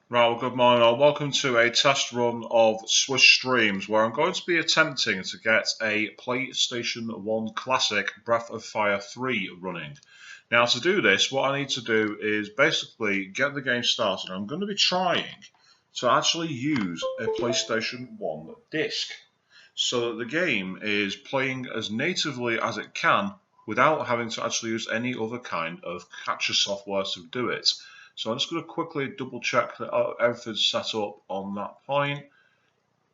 Right, well, good morning all. Welcome to a test run of Swish Streams, where I'm going to be attempting to get a PlayStation 1 Classic Breath of Fire 3 running. Now, to do this, what I need to do is basically get the game started. I'm going to be trying to actually use a PlayStation 1 disc, so that the game is playing as natively as it can without having to actually use any other kind of capture software to do it. So I'm just going to quickly double check that everything's set up on that point.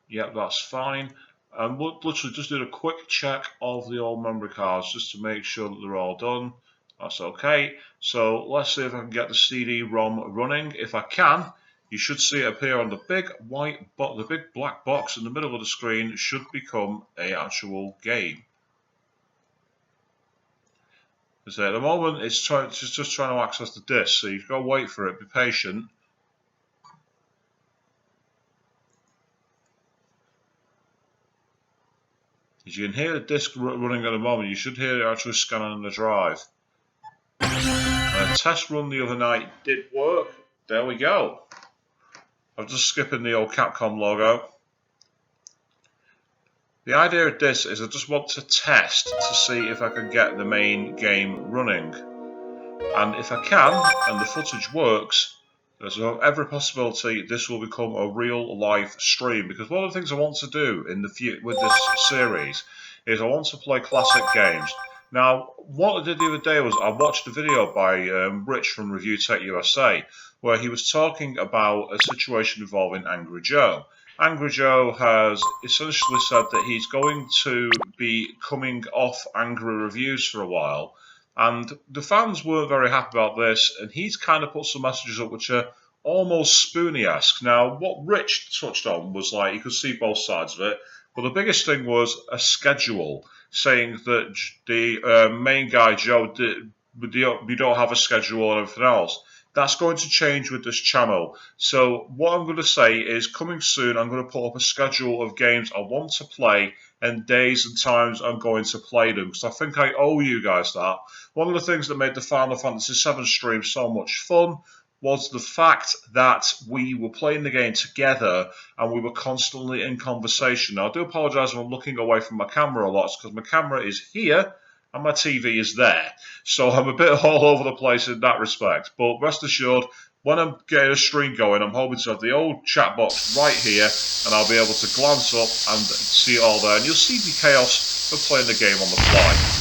Yep, that's fine. And we'll literally just do a quick check of the old memory cards just to make sure that they're all done. That's okay. So let's see if I can get the CD-ROM running. If I can, you should see it appear on the big the big black box in the middle of the screen should become an actual game. So at the moment, it's just trying to access the disk, so you've got to wait for it, be patient. As you can hear the disk running at the moment, you should hear it actually scanning the drive. A test run the other night did work. There we go. I'm just skipping the old Capcom logo. The idea of this is I just want to test to see if I can get the main game running. And if I can, and the footage works, there's every possibility this will become a real live stream. Because one of the things I want to do with this series is I want to play classic games. Now, what I did the other day was I watched a video by Rich from Review Tech USA, where he was talking about a situation involving Angry Joe. Angry Joe has essentially said that he's going to be coming off Angry Reviews for a while, and the fans weren't very happy about this, and he's kind of put some messages up which are almost Spoonie-esque. Now, what Rich touched on was like, you could see both sides of it, but the biggest thing was a schedule, saying that the main guy, Joe, we don't have a schedule and everything else. That's going to change with this channel. So what I'm going to say is, coming soon, I'm going to put up a schedule of games I want to play and days and times I'm going to play them, because I think I owe you guys that. One of the things that made the Final Fantasy VII stream so much fun was the fact that we were playing the game together and we were constantly in conversation. Now, I do apologise if I'm looking away from my camera a lot, because my camera is here and my TV is there. So I'm a bit all over the place in that respect. But rest assured, when I'm getting a stream going, I'm hoping to have the old chat box right here, and I'll be able to glance up and see it all there. And you'll see the chaos of playing the game on the fly.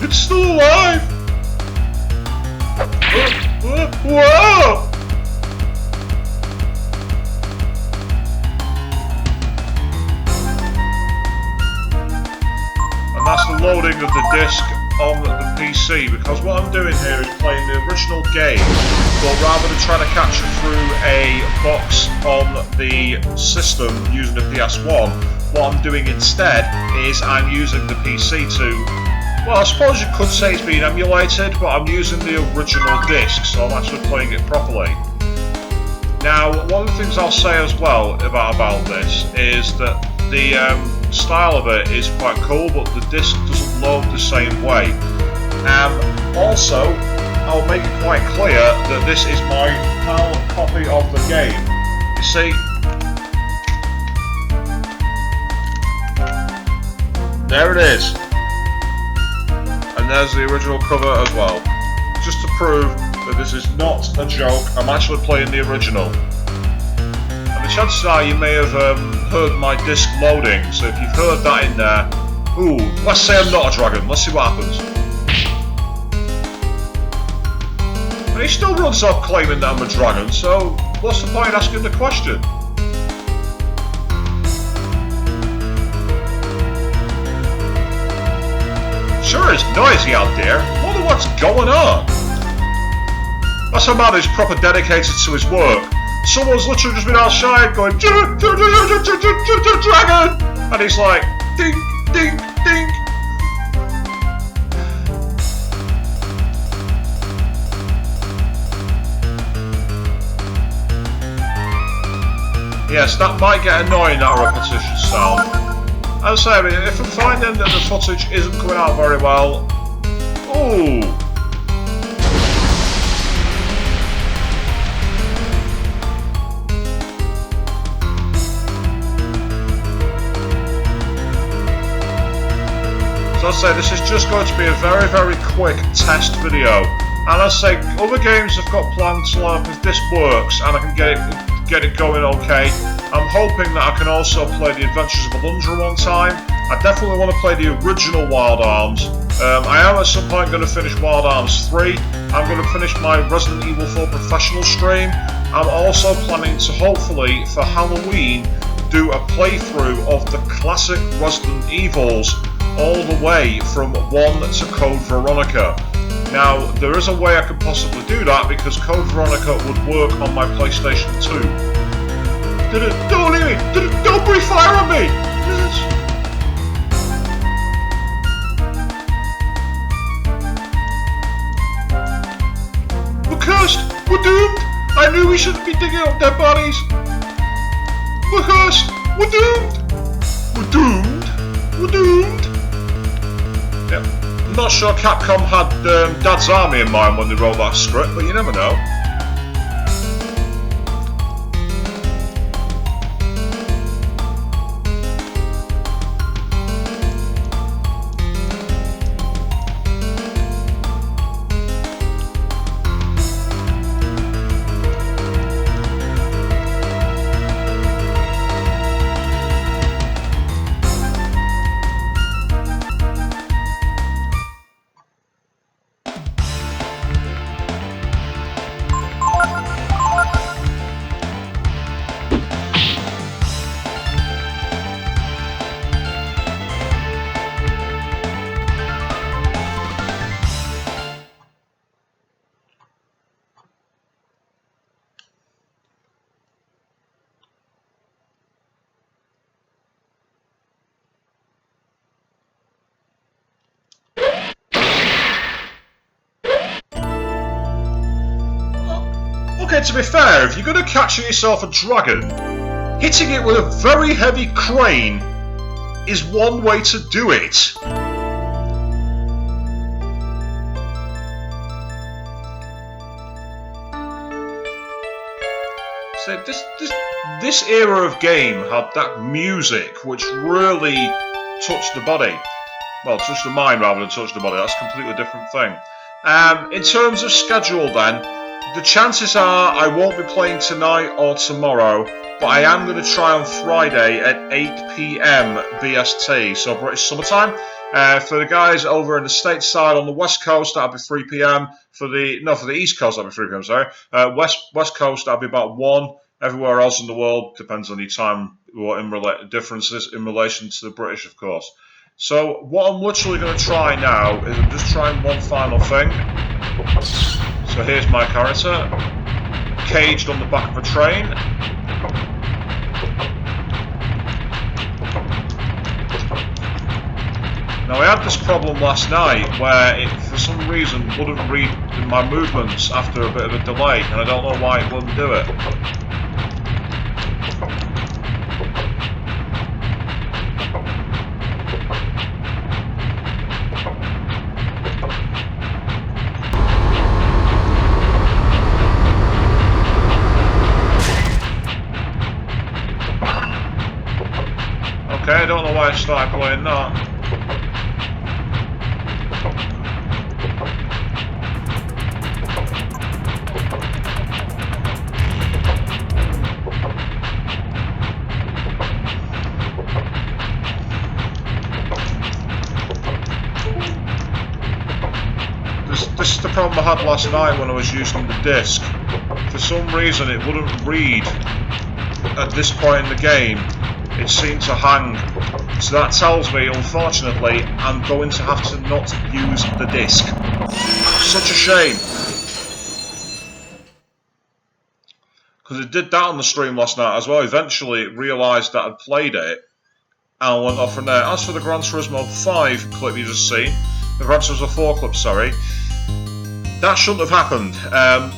It's still alive! Whoa! And that's the loading of the disc on the PC, because what I'm doing here is playing the original game, but rather than trying to capture through a box on the system using the PS1, what I'm doing instead is I'm using the PC to... Well, I suppose you could say it's been emulated, but I'm using the original disc, so I'm actually playing it properly. Now, one of the things I'll say as well about this is that the style of it is quite cool, but the disc doesn't load the same way. Also, I'll make it quite clear that this is my PAL copy of the game. You see, there it is. And there's the original cover as well, just to prove that this is not a joke. I'm actually playing the original. And the chances are you may have heard my disc loading, so if you've heard that in there, ooh, let's say I'm not a dragon, let's see what happens. And he still runs off claiming that I'm a dragon, so what's the point in asking the question? sure is noisy out there. I wonder what's going on. That's a man who's proper dedicated to his work. Someone's literally just been outside going, dragon! And he's like, ding, ding, ding. Yes, that might get annoying, that repetition sound. As I say, if I'm finding that the footage isn't coming out very well... Ooh! So I'd say this is just going to be a very, very quick test video. And as I say, other games I've got planned to line up if this works and I can get it going okay. I'm hoping that I can also play the Adventures of Alundra one time. I definitely want to play the original Wild Arms. I am at some point going to finish Wild Arms 3. I'm going to finish my Resident Evil 4 professional stream. I'm also planning to hopefully, for Halloween, do a playthrough of the classic Resident Evils all the way from 1 to Code Veronica. Now, there is a way I could possibly do that because Code Veronica would work on my PlayStation 2. Don't leave me! Don't breathe fire on me! We're cursed! We're doomed! I knew we shouldn't be digging up dead bodies! We're cursed! We're doomed! We're doomed! We're doomed! Yep. I'm not sure Capcom had Dad's Army in mind when they wrote that script, but you never know. Okay, to be fair, if you're going to catch yourself a dragon, hitting it with a very heavy crane is one way to do it. So this era of game had that music which really touched the body. Well, touched the mind rather than touched the body. That's a completely different thing. In terms of schedule then, the chances are I won't be playing tonight or tomorrow, but I am going to try on Friday at 8 PM BST, so British Summertime. For the guys over in the stateside on the West Coast, that'll be 3 PM. For the East Coast, that'll be 3 PM, sorry. West Coast, that'll be about 1. Everywhere else in the world, depends on your time, what differences in relation to the British, of course. So what I'm literally going to try now is I'm just trying one final thing. So here's my character, caged on the back of a train. Now I had this problem last night where it for some reason wouldn't read my movements after a bit of a delay, and I don't know why it wouldn't do it. Okay, I don't know why I started playing that. This is the problem I had last night when I was using the disc. For some reason it wouldn't read at this point in the game it seemed to hang. So that tells me, unfortunately, I'm going to have to not use the disc. Such a shame. Because it did that on the stream last night as well. Eventually it realised that I'd played it and went off from there. As for the Gran Turismo 5 clip you just seen, the Gran Turismo 4 clip, sorry, that shouldn't have happened.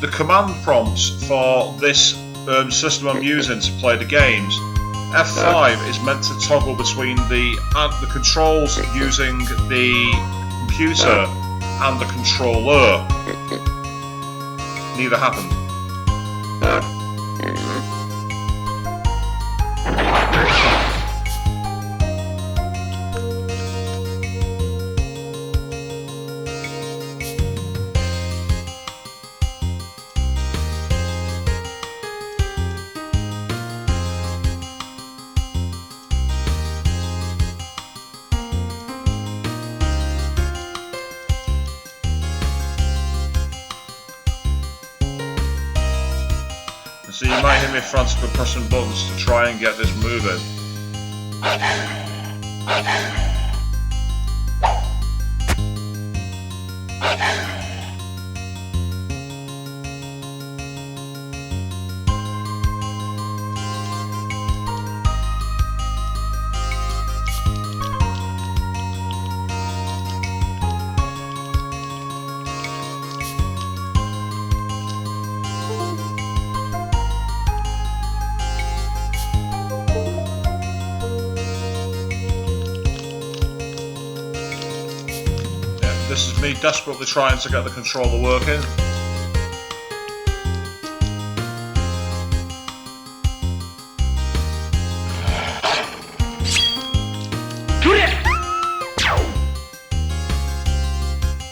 The command prompts for this system I'm using to play the games, F5 is meant to toggle between the controls using the computer and the controller. Neither happened. So you might hear me frantically pressing buttons to try and get this moving. This is me desperately trying to get the controller working.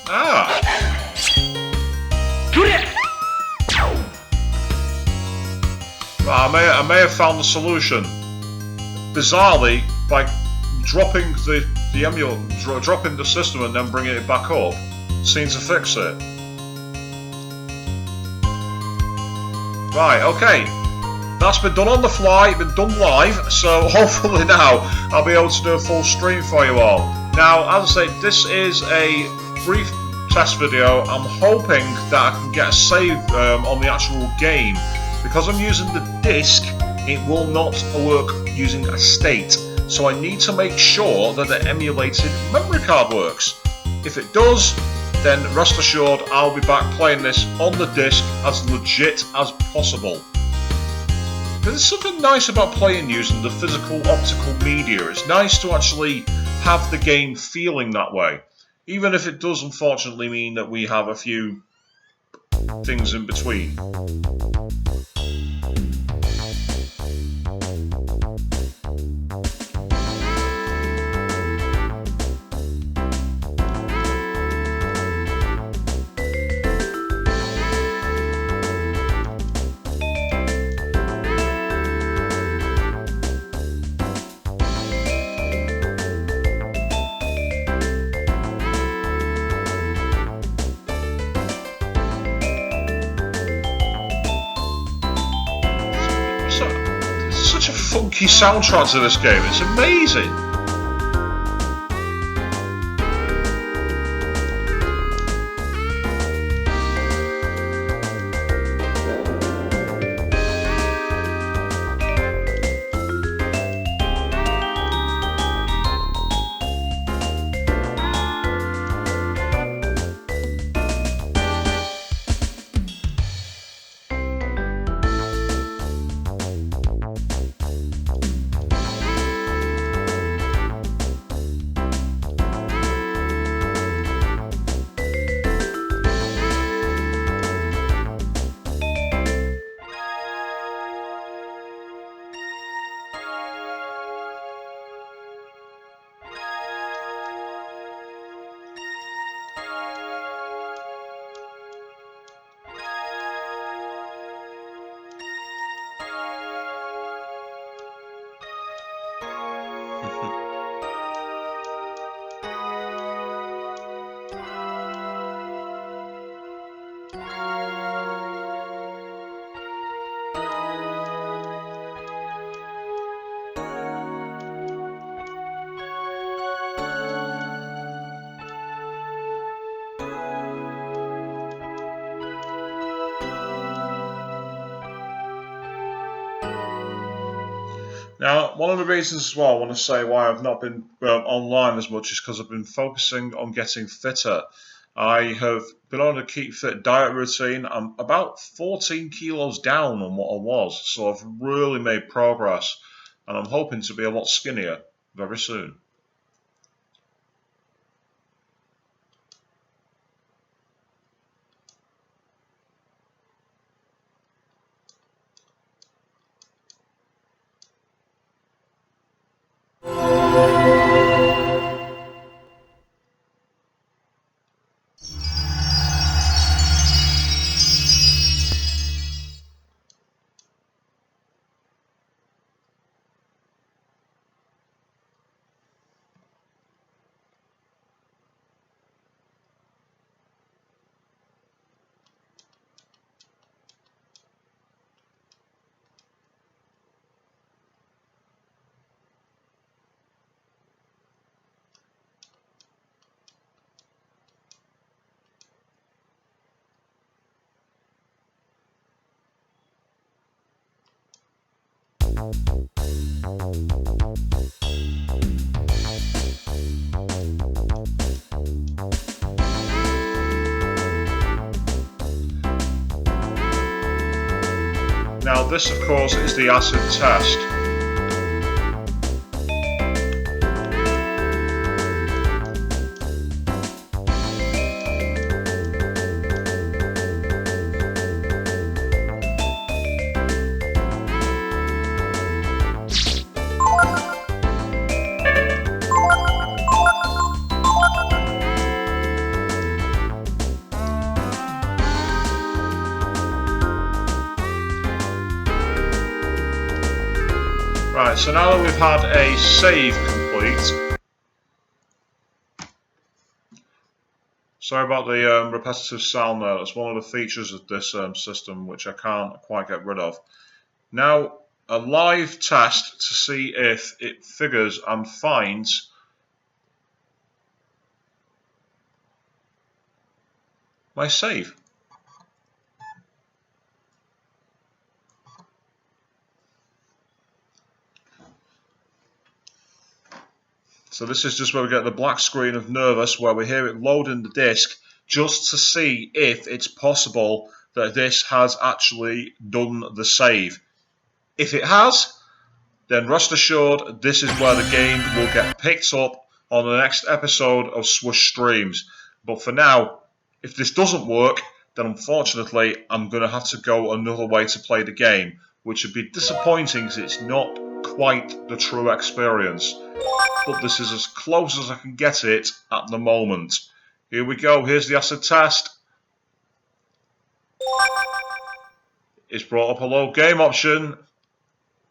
Ah! Right, I may have found the solution. Bizarrely, by dropping the emulator, dropping the system and then bringing it back up, seems to fix it. Right, okay. That's been done on the fly, been done live, so hopefully now I'll be able to do a full stream for you all. Now, as I say, this is a brief test video. I'm hoping that I can get a save on the actual game. Because I'm using the disc, it will not work using a state. So I need to make sure that the emulated memory card works. If it does, then rest assured I'll be back playing this on the disc as legit as possible. There's something nice about playing using the physical optical media. It's nice to actually have the game feeling that way. Even if it does unfortunately mean that we have a few things in between. Such a funky soundtrack to this game, it's amazing! Now, one of the reasons as well I want to say why I've not been online as much is because I've been focusing on getting fitter. I have been on a keep fit diet routine. I'm about 14 kilos down on what I was, so I've really made progress, and I'm hoping to be a lot skinnier very soon. Now this of course is the acid test. Right, so now that we've had a save complete, sorry about the repetitive sound there, that's one of the features of this system which I can't quite get rid of. Now, a live test to see if it figures and finds my save. So this is just where we get the black screen of nervous, where we hear it loading the disk, just to see if it's possible that this has actually done the save. If it has, then rest assured this is where the game will get picked up on the next episode of Swish Streams. But for now, if this doesn't work, then unfortunately I'm going to have to go another way to play the game, which would be disappointing because it's not quite the true experience. But this is as close as I can get it at the moment. Here we go, here's the acid test. It's brought up a load game option.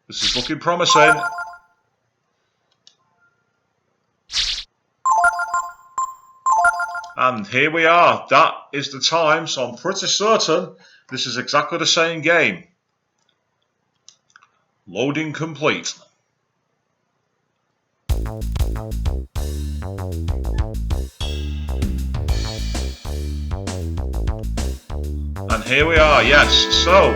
This is looking promising. And here we are, that is the time, so I'm pretty certain this is exactly the same game. Loading complete. And here we are, yes. So,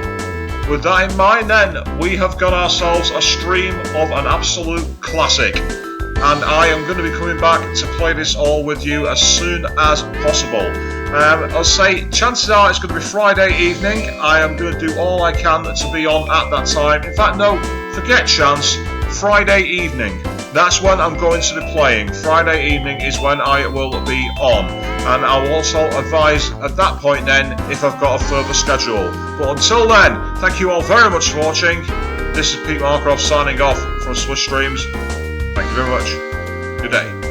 with that in mind then, we have got ourselves a stream of an absolute classic. And I am going to be coming back to play this all with you as soon as possible. I'll say, chances are it's going to be Friday evening. I am going to do all I can to be on at that time. In fact, no, forget chance, Friday evening. That's when I'm going to be playing. Friday evening is when I will be on. And I will also advise at that point then if I've got a further schedule. But until then, thank you all very much for watching. This is Pete Markroft signing off from Swish Streams. Thank you very much. Good day.